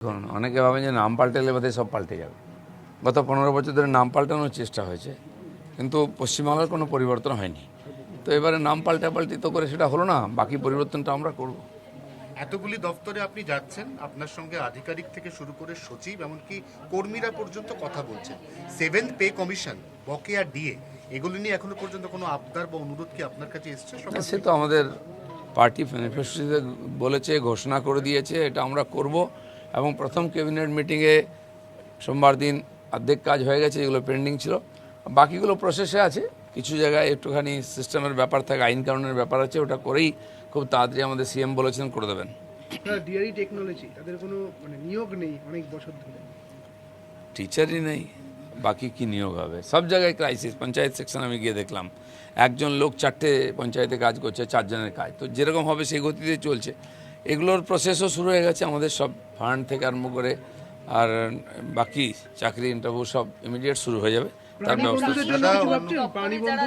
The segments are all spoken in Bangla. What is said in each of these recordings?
দেখুন, অনেকে ভাবেন যে নাম পাল্টালে বোধহয় সব পাল্টে যাবে। গত 15 বছর ধরে নাম পাল্টানোর চেষ্টা হয়েছে, কিন্তু পশ্চিমবাংলার কোনো পরিবর্তন হয়নি। তো এবারে নাম পাল্টাপাল্টি তো করে সেটা হলো না, বাকি পরিবর্তনটা আমরা করব। এতগুলি দপ্তরে আপনি যাচ্ছেন, আপনার সঙ্গে আধিকারিক থেকে শুরু করে সচিব এমনকি কর্মীরা পর্যন্ত কথা বলছেন। সেভেন্থ পে কমিশন, বকেয়া ডিএ, এগুলি নিয়ে এখনো পর্যন্ত কোনো আবদার বা অনুরোধ কি আপনার কাছে এসছে? সে তো আমাদের পার্টি ম্যানিফেস্টোতে বলেছে, ঘোষণা করে দিয়েছে, এটা আমরা করব। এবং প্রথম ক্যাবিনেট মিটিংয়ে সোমবার দিন অর্ধেক কাজ হয়ে গেছে, এগুলো পেন্ডিং ছিল, বাকিগুলো প্রসেসে আছে। কিছু জায়গায় একটুখানি সিস্টেমের ব্যাপার থাকে, আইন কানুনের ব্যাপার আছে, ওটা করেই খুব তাড়াতাড়ি আমাদের সিএম বলেছেন করে দেবেন। ডিআরই টেকনোলজি তাদের কোনো নিয়োগ নেই অনেক বছর ধরে। টিচারই নেই, বাকি কি নিয়োগ হবে? সব জায়গায় ক্রাইসিস। পঞ্চায়েত সেকশন আমি গিয়ে দেখলাম, একজন লোক 4টে পঞ্চায়েতে কাজ করছে, 4 জনের কাজ। তো যেরকম হবে সেই গতিতে চলছে। এগুলোর প্রসেসও শুরু হয়ে গেছে আমাদের, সব ফান্ড থেকে আরম্ভ করে, আর বাকি চাকরি ইন্টারভিউ সব ইমিডিয়েট শুরু হয়ে যাবে। তার ব্যবস্থা যারা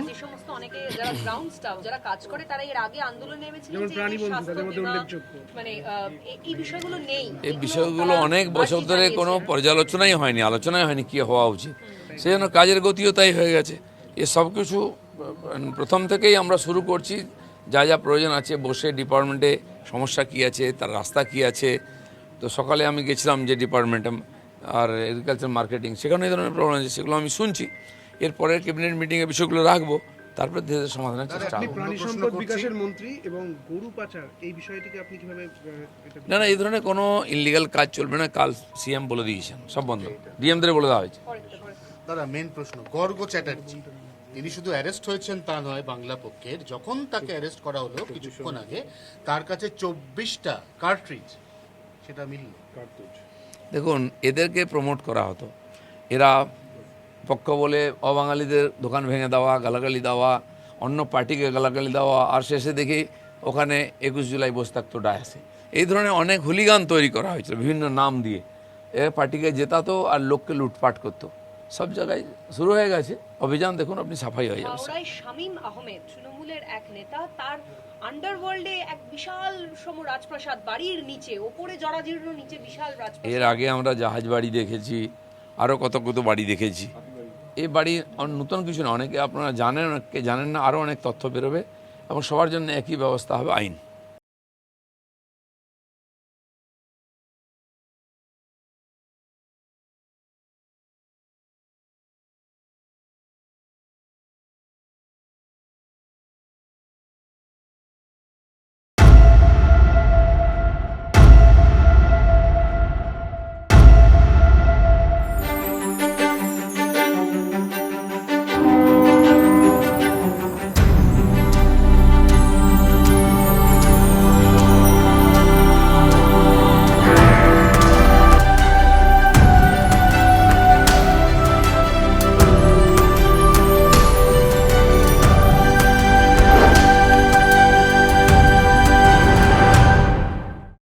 যে সমস্ত অনেকে যারা গ্রাউন্ড স্টাফ যারা কাজ করে তারা এর আগে আন্দোলনে নেমেছিলেন যে স্বাস্থ্য বীমা, মানে এই বিষয়গুলো নেই। এই বিষয়গুলো অনেক বছর ধরে কোনো পর্যালোচনাই হয়নি, আলোচনাই হয়নি কি হওয়া উচিত। সেই জন্য কাজের গতিও তাই হয়ে গেছে। এ সব কিছু প্রথম থেকেই আমরা শুরু করছি, যা যা প্রয়োজন আছে বসে ডিপার্টমেন্টে সমস্যা কী আছে, তার রাস্তা কী আছে। তো সকালে আমি গেছিলাম যে ডিপার্টমেন্টে আর এগ্রিকালচার মার্কেটিং, সেখানে এই ধরনের প্রবলেম আছে, সেগুলো আমি শুনছি। এরপরের ক্যাবিনেট মিটিংয়ে বিষয়গুলো রাখবো, তারপর ধীরে ধীরে সমাধানের চেষ্টা আপনি হবে। প্রাণী সম্পদ বিকাশের মন্ত্রী এবং গরু পাচার এই বিষয়টিকে আপনি কিভাবে না, এই ধরনের কোনো ইনলিগাল কাজ চলবে না। কাল সিএম বলে দিয়েছেন সব বন্ধ, ডিএমদের বলে দেওয়া হয়েছে। দাদা, মেন প্রশ্ন, গর্গ চ্যাটার্জি তিনি শুধু অ্যারেস্ট হয়েছেন তা নয়, বাংলা পক্ষের যখন তাকে অ্যারেস্ট করা হলো কিছুক্ষণ আগে, তার কাছে 24টা কার্ট্রিজ, সেটা মিলল। দেখুন, এদেরকে প্রমোট করা হতো, এরা পক্ষ বলে অবাঙালিদের দোকান ভেঙে দেওয়া, গালাগালি দেওয়া, অন্য পার্টিকে গালাগালি দেওয়া, আর শেষে দেখি ওখানে 21 জুলাই বসে থাকতো ডায়াসে। এই ধরনের অনেক হুলিগান তৈরি করা হয়েছিল বিভিন্ন নাম দিয়ে। এ পার্টিকে জেতাতো আর লোককে লুটপাট করতো। সব জায়গায় শুরু হয়ে গেছে অভিযান, দেখুন আপনি, সাফাই হয়ে যাবে। হাওড়ায় শামীম আহমেদ, তৃণমূলের এক নেতা, তার আন্ডারওয়ার্ল্ডে এক বিশাল সম রাজপ্রাসাদ, বাড়ির নিচে, ওপরে জরাজীর্ণ, নিচে বিশাল রাজপ্রাসাদ। এর আগে আমরা জাহাজ বাড়ি দেখেছি, আরও কত কত বাড়ি দেখেছি। এই বাড়ি নতুন কিছু না, অনেকে আপনারা জানেন, অনেকে জানেন না, আরও অনেক তথ্য বেরোবে এবং সবার জন্য একই ব্যবস্থা হবে, আইন।